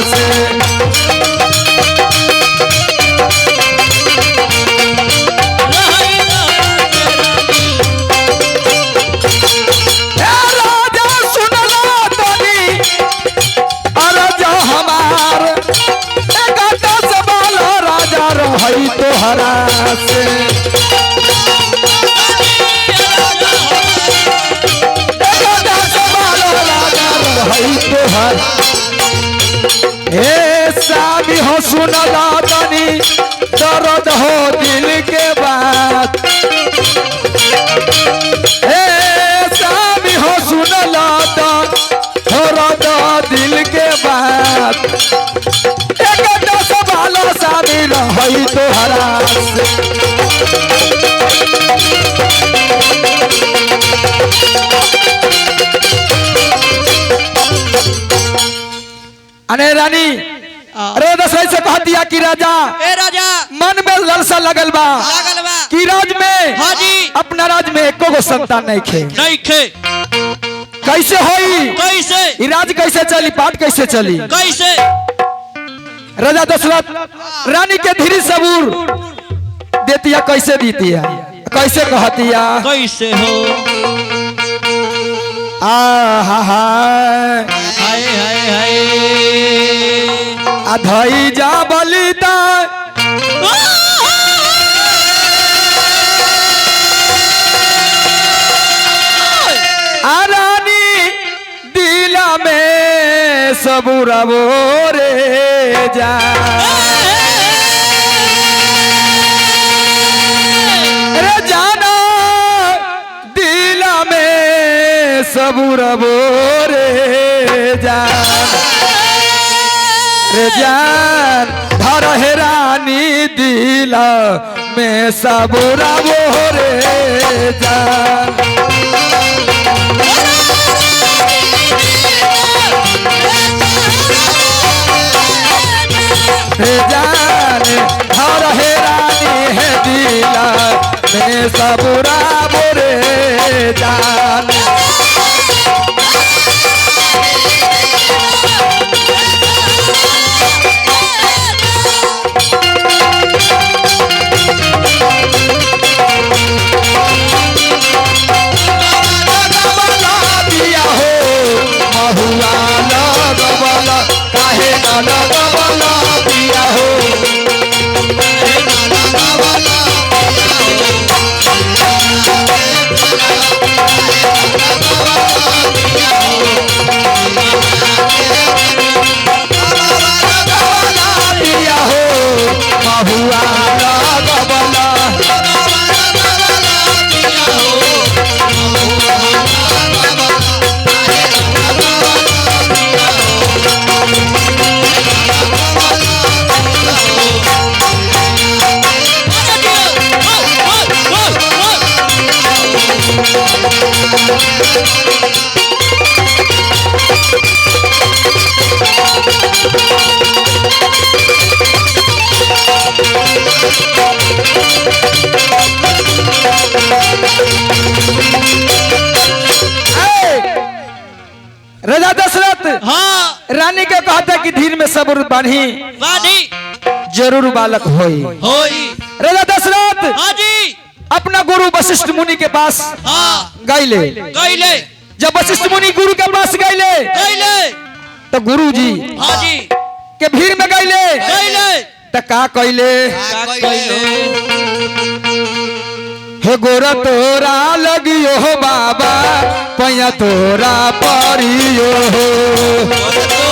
से राजा सुनला तनी अरजा हमार राजा रही तोहरा से हे साबी हो सुनला तनी दर्द हो दिल के बात हे साबी हो सुनला दर्द दिल के बात साबी रही तोहरा से अने रानी अरे दशरथ से कह दिया कि राजा ए राजा मन में लालसा लगल बा कि राज में हाँ जी अपना राज में एको गो संतान नहीं खे कैसे होई कैसे राज कैसे चली पाठ कैसे चली कैसे राजा दशरथ रानी के धीरे सबूर देतिया कैसे दीतिया कैसे कहतिया कैसे हो हाय हाय हाय हाय अधई जा बलिदा रानी दिला में सबूरा बोरे जा रे जाना दिला में सबूरा बोरे जान रे जान धर है रानी दिला में सबूरा बोरे जान जान हर है रानी है दिला में सबूरा बोरे जान दिया हो महुआ लगवला काहे न लगवला दिया हो दिया हो महुआ लगवला राजा दशरथ हाँ रानी के कहता कि धीर में सबूर बानी जरूर बालक होई राजा दशरथ हाँ जी अपना गुरु वशिष्ठ मुनि के पास हाँ गईले गईले जब वशिष्ठ मुनि गुरु के पास गईले गईले तो गुरु जी हाँ जी के भीड़ में गईले गईले तो का कइले हे गोरा तोरा लगियो हो बाबा पैया तोरा परियो हो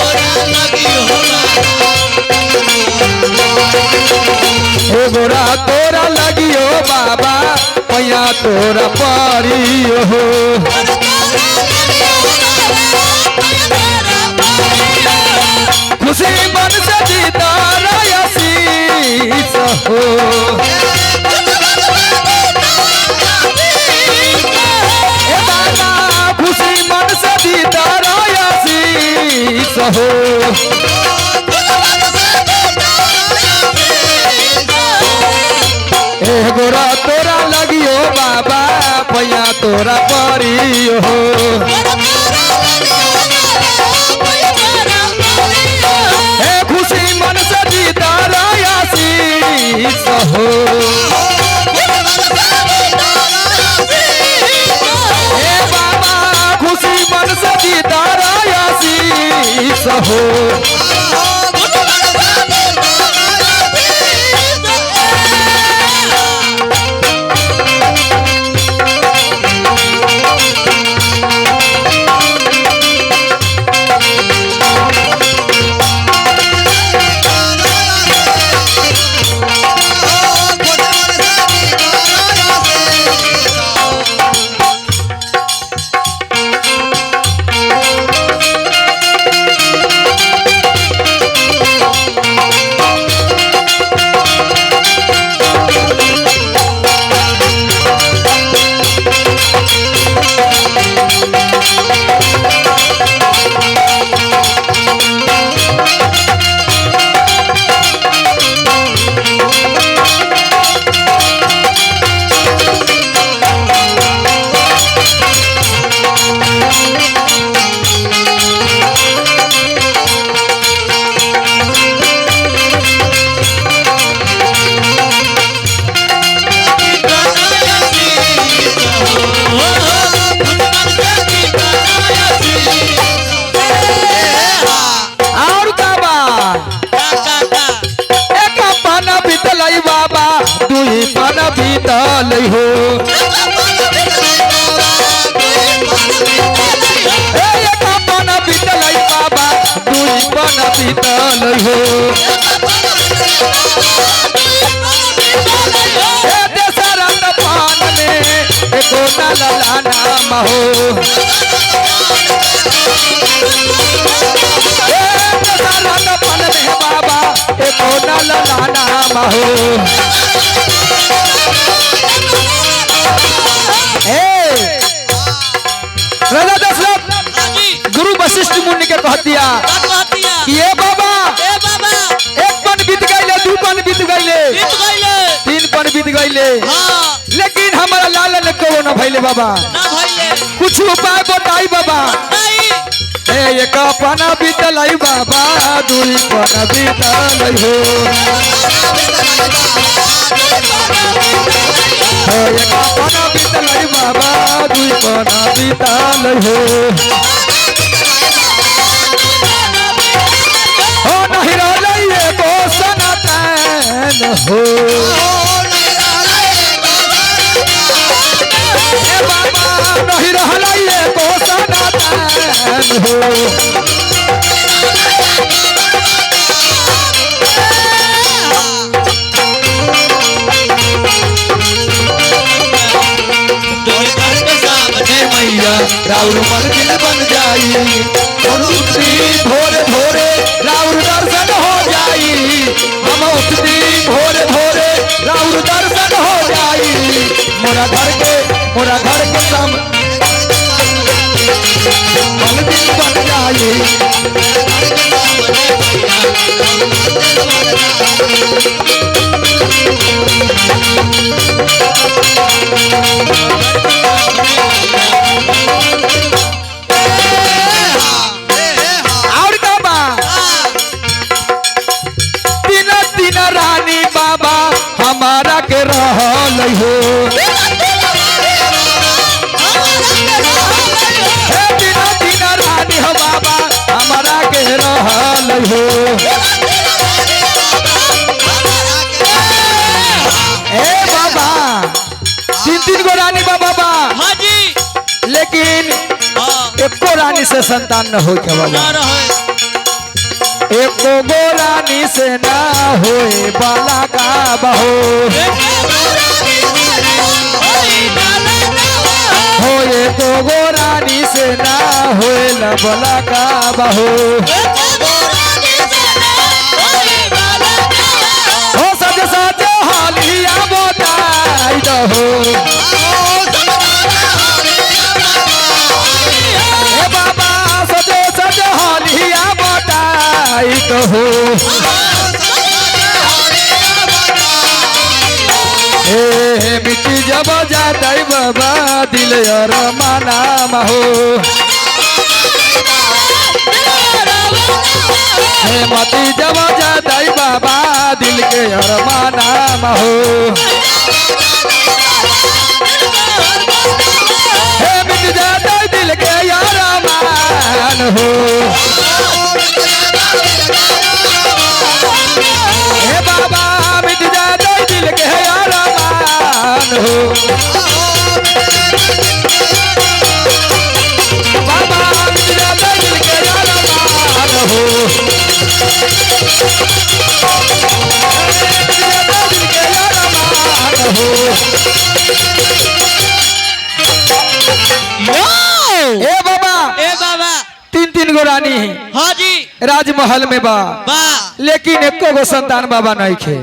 हे गोरा तोरा लगियो बाबा पैया तोरा परियो हो खुशी मन से जीता रयसीस हो खुशी मन से जीता रयसीस हो गोरा तोरा लगियो बाबा पैया तोरा परियो हो हो बीतल हो एक अपन बीतल बाबा दुई पन बीतल हो दशरथ पान में एको लला नाम हो दशरथ पान में बाबा एको लला नाम हो राजा दशरथ गुरु वशिष्ठ मुनि के कह दिया कि ए बाबा एक पन बीत गईले दू पन बीत गईले तीन पन बीत गईले लेकिन हमारा लाल ने को न भइले बाबा कुछ उपाय बताई बाबा एक पन बीतलाई बाबा दुई पन बीतलाई हो एक पन बीतलाई बाबा दुई पन बीतलाई हो नहीं रहले एगो सनातन हो ए बाबा नहीं रहले एगो सनातन हो राउर मंदिर बन जाई उठती भोरे भोरे राउर दर्शन हो जाई हम उठती भोरे भोरे राउर दर्शन हो जाई मोरा घर के सम मंदिर बन जाई हमारा के रहल हो बिना बिना रानी हो बाबा हमारा के रहल हो ए बाबा तीन गो रानी बाबा लेकिन एको रानी से संतान न हो के बाबा एको गो रानी से ना होए बाला का बहो हो एको गो रानी से ना होए बाला का बहो हो सज सज हालिया बताई दहो ए बाबा सज सज हालिया बताई दहो मिट्टी जब जाता बाबा दिल और माना हो मती जब जाता बाबा दिल के और माना हो मिट जाता दिल के और मान हो 3 गो रानी है हाँ जी राजमहल में बा बा लेकिन एको गो संतान बाबा नहीं खे